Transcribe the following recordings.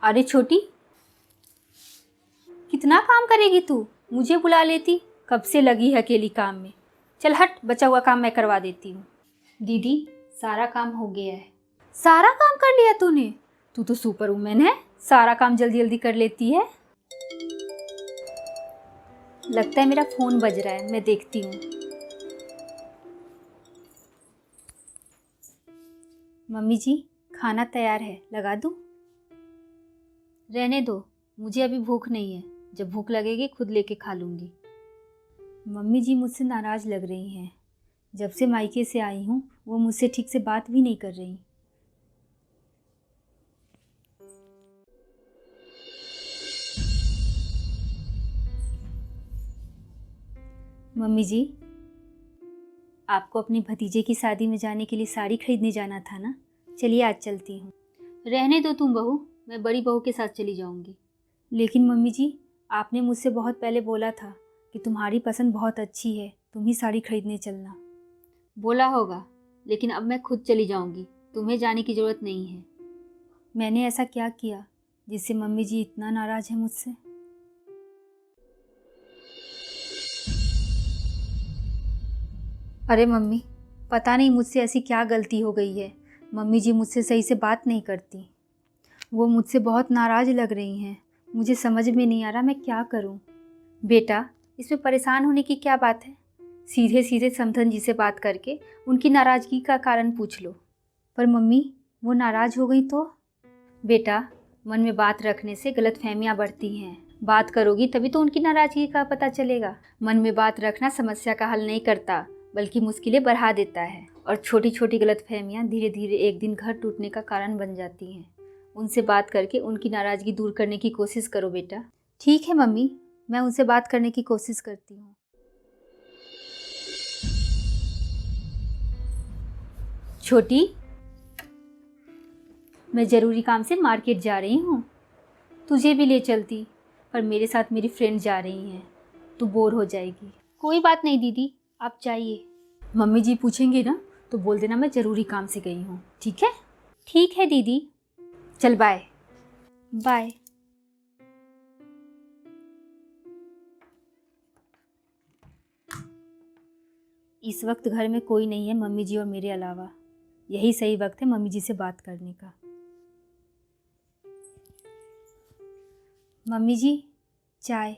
अरे छोटी, कितना काम करेगी तू? मुझे बुला लेती, कब से लगी है अकेली काम में। चल हट, बचा हुआ काम मैं करवा देती हूँ। दीदी, सारा काम हो गया है। सारा काम कर लिया तूने? तू तो सुपर वुमेन है, सारा काम जल्दी जल्दी कर लेती है। लगता है मेरा फ़ोन बज रहा है, मैं देखती हूँ। मम्मी जी, खाना तैयार है, लगा दूँ? रहने दो, मुझे अभी भूख नहीं है, जब भूख लगेगी खुद लेके खा लूँगी। मम्मी जी मुझसे नाराज़ लग रही हैं। जब से मायके से आई हूँ वो मुझसे ठीक से बात भी नहीं कर रही। मम्मी जी, आपको अपने भतीजे की शादी में जाने के लिए साड़ी खरीदने जाना था ना? चलिए आज चलती हूँ। रहने दो तुम बहू, मैं बड़ी बहू के साथ चली जाऊँगी। लेकिन मम्मी जी, आपने मुझसे बहुत पहले बोला था कि तुम्हारी पसंद बहुत अच्छी है, तुम ही साड़ी खरीदने चलना। बोला होगा, लेकिन अब मैं खुद चली जाऊँगी, तुम्हें जाने की ज़रूरत नहीं है। मैंने ऐसा क्या किया जिससे मम्मी जी इतना नाराज़ है मुझसे? अरे मम्मी, पता नहीं मुझसे ऐसी क्या गलती हो गई है, मम्मी जी मुझसे सही से बात नहीं करती। वो मुझसे बहुत नाराज़ लग रही हैं, मुझे समझ में नहीं आ रहा मैं क्या करूं। बेटा, इसमें परेशान होने की क्या बात है? सीधे सीधे समधन जी से बात करके उनकी नाराज़गी का कारण पूछ लो। पर मम्मी, वो नाराज़ हो गई तो? बेटा, मन में बात रखने से गलतफहमियां बढ़ती हैं। बात करोगी तभी तो उनकी नाराज़गी का पता चलेगा। मन में बात रखना समस्या का हल नहीं करता, बल्कि मुश्किलें बढ़ा देता है। और छोटी छोटी गलतफहमियां धीरे धीरे एक दिन घर टूटने का कारण बन जाती हैं। उनसे बात करके उनकी नाराज़गी दूर करने की कोशिश करो बेटा। ठीक है मम्मी, मैं उनसे बात करने की कोशिश करती हूँ। छोटी, मैं ज़रूरी काम से मार्केट जा रही हूँ, तुझे भी ले चलती, पर मेरे साथ मेरी फ्रेंड जा रही हैं, तू बोर हो जाएगी। कोई बात नहीं दीदी, आप जाइए। मम्मी जी पूछेंगे ना तो बोल देना मैं ज़रूरी काम से गई हूँ, ठीक है? ठीक है दीदी, चल बाय। बाय। इस वक्त घर में कोई नहीं है मम्मी जी और मेरे अलावा। यही सही वक्त है मम्मी जी से बात करने का। मम्मी जी, चाय।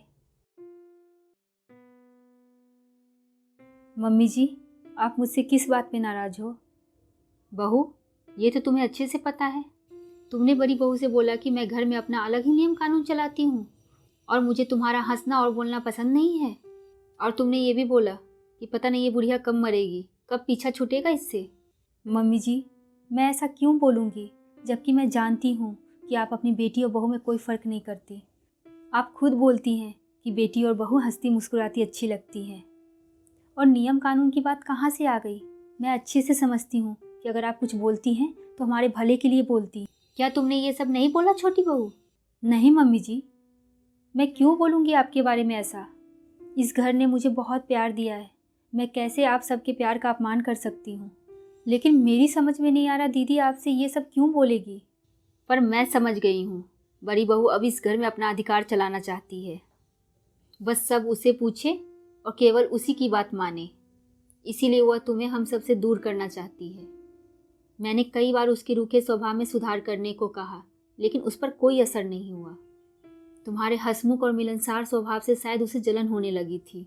मम्मी जी, आप मुझसे किस बात पे नाराज़ हो? बहू, ये तो तुम्हें अच्छे से पता है। तुमने बड़ी बहू से बोला कि मैं घर में अपना अलग ही नियम कानून चलाती हूँ और मुझे तुम्हारा हंसना और बोलना पसंद नहीं है। और तुमने ये भी बोला कि पता नहीं ये बुढ़िया कब मरेगी, कब पीछा छूटेगा इससे। मम्मी जी, मैं ऐसा क्यों बोलूँगी, जबकि मैं जानती हूँ कि आप अपनी बेटी और बहू में कोई फ़र्क नहीं करती। आप खुद बोलती हैं कि बेटी और बहू हंसती मुस्कुराती अच्छी लगती हैं। और नियम कानून की बात कहाँ से आ गई? मैं अच्छे से समझती हूँ कि अगर आप कुछ बोलती हैं तो हमारे भले के लिए बोलती। क्या तुमने ये सब नहीं बोला छोटी बहू? नहीं मम्मी जी, मैं क्यों बोलूँगी आपके बारे में ऐसा? इस घर ने मुझे बहुत प्यार दिया है, मैं कैसे आप सबके प्यार का अपमान कर सकती हूँ? लेकिन मेरी समझ में नहीं आ रहा दीदी आपसे ये सब क्यों बोलेगी? पर मैं समझ गई हूँ, बड़ी बहू अब इस घर में अपना अधिकार चलाना चाहती है। बस सब उसे पूछे और केवल उसी की बात माने, इसीलिए वह तुम्हें हम सबसे दूर करना चाहती है। मैंने कई बार उसके रूखे स्वभाव में सुधार करने को कहा, लेकिन उस पर कोई असर नहीं हुआ। तुम्हारे हंसमुख और मिलनसार स्वभाव से शायद उसे जलन होने लगी थी,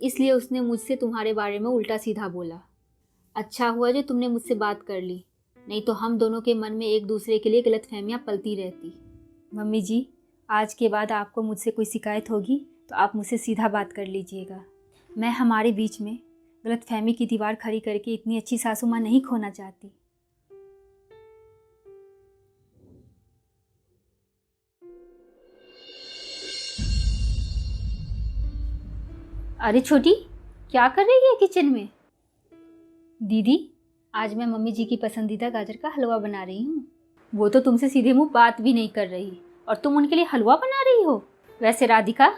इसलिए उसने मुझसे तुम्हारे बारे में उल्टा सीधा बोला। अच्छा हुआ जो तुमने मुझसे बात कर ली, नहीं तो हम दोनों के मन में एक दूसरे के लिए गलतफहमियां पलती रहती। मम्मी जी, आज के बाद आपको मुझसे कोई शिकायत होगी तो आप मुझसे सीधा बात कर लीजिएगा। मैं हमारे बीच में गलतफहमी की दीवार खड़ी करके इतनी अच्छी सासू माँ नहीं खोना चाहती। अरे छोटी, क्या कर रही है किचन में? दीदी, आज मैं मम्मी जी की पसंदीदा गाजर का हलवा बना रही हूँ। वो तो तुमसे सीधे मुंह बात भी नहीं कर रही और तुम उनके लिए हलवा बना रही हो? वैसे राधिका,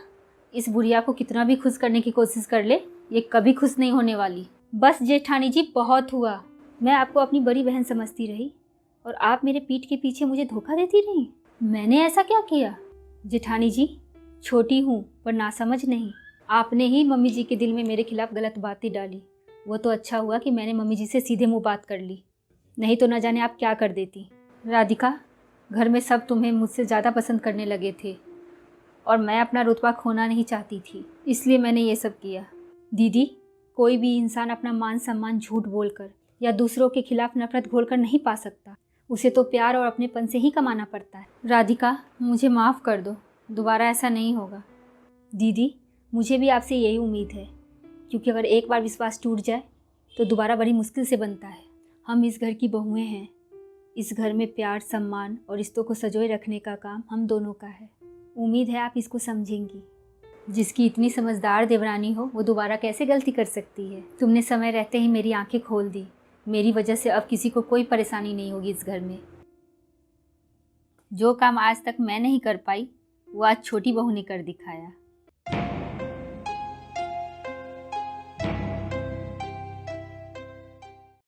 इस बुढ़िया को कितना भी खुश करने की कोशिश कर ले, ये कभी खुश नहीं होने वाली। बस जेठानी जी, बहुत हुआ। मैं आपको अपनी बड़ी बहन समझती रही और आप मेरे पीठ के पीछे मुझे धोखा देती रही। मैंने ऐसा क्या किया? जेठानी जी, छोटी हूँ पर नासमझ नहीं। आपने ही मम्मी जी के दिल में मेरे खिलाफ गलत बातें डाली। वो तो अच्छा हुआ कि मैंने मम्मी जी से सीधे मुंह बात कर ली, नहीं तो न जाने आप क्या कर देती। राधिका, घर में सब तुम्हें मुझसे ज़्यादा पसंद करने लगे थे और मैं अपना रुतबा खोना नहीं चाहती थी, इसलिए मैंने ये सब किया। दीदी, कोई भी इंसान अपना मान सम्मान झूठ बोलकर या दूसरों के खिलाफ नफरत घोलकर नहीं पा सकता। उसे तो प्यार और अपनेपन से ही कमाना पड़ता है। राधिका, मुझे माफ़ कर दो, दोबारा ऐसा नहीं होगा। दीदी, मुझे भी आपसे यही उम्मीद है, क्योंकि अगर एक बार विश्वास टूट जाए तो दोबारा बड़ी मुश्किल से बनता है। हम इस घर की बहुएं हैं। इस घर में प्यार, सम्मान और रिश्तों को संजोए रखने का काम हम दोनों का है। उम्मीद है आप इसको समझेंगी। जिसकी इतनी समझदार देवरानी हो वो दोबारा कैसे गलती कर सकती है? तुमने समय रहते ही मेरी आंखें खोल दी। मेरी वजह से अब किसी को कोई परेशानी नहीं होगी इस घर में। जो काम आज तक मैं नहीं कर पाई वो आज छोटी बहू ने कर दिखाया।